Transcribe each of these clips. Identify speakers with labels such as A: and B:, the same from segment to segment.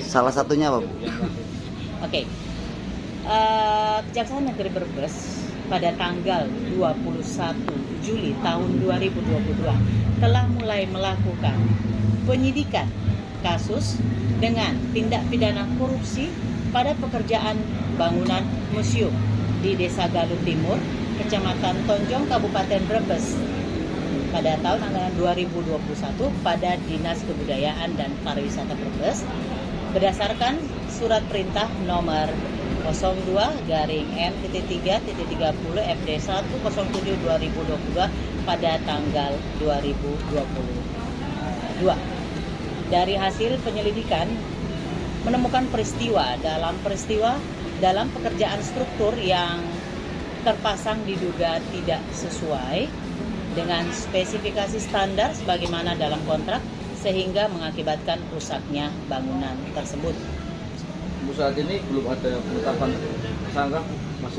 A: Salah satunya apa, Bu?
B: Oke. Kejaksaan Negeri Brebes pada tanggal 21 Juli tahun 2022 telah mulai melakukan penyidikan kasus dengan tindak pidana korupsi pada pekerjaan bangunan museum di Desa Galuh Timur, Kecamatan Tonjong, Kabupaten Brebes pada tahun anggaran 2021 pada Dinas Kebudayaan dan Pariwisata Brebes berdasarkan surat perintah nomor 02/M-3/30 FD 107/2022 pada tanggal 2022. Dari hasil penyelidikan menemukan peristiwa dalam pekerjaan struktur yang terpasang diduga tidak sesuai dengan spesifikasi standar sebagaimana dalam kontrak sehingga mengakibatkan rusaknya bangunan tersebut.
C: Saat ini belum ada penetapan tersangka,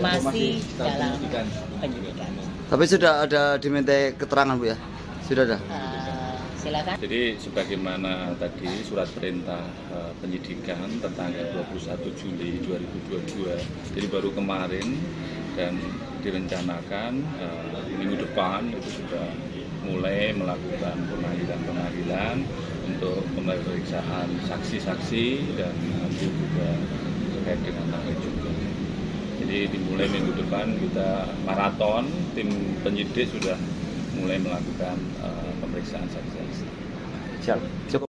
C: masih
B: dalam penyidikan.
A: Tapi sudah ada dimintai keterangan, Bu ya? Sudah ada?
B: Silakan.
D: Jadi sebagaimana tadi surat perintah penyidikan tertanggal 21 Juli 2022, jadi baru kemarin dan direncanakan minggu depan itu sudah mulai melakukan pemanggilan untuk pemeriksaan saksi-saksi dan nanti juga terkait dengan ahli juga. Jadi dimulai minggu depan kita maraton, tim penyidik sudah mulai melakukan pemeriksaan saksi-saksi.
A: Siap. Cukup.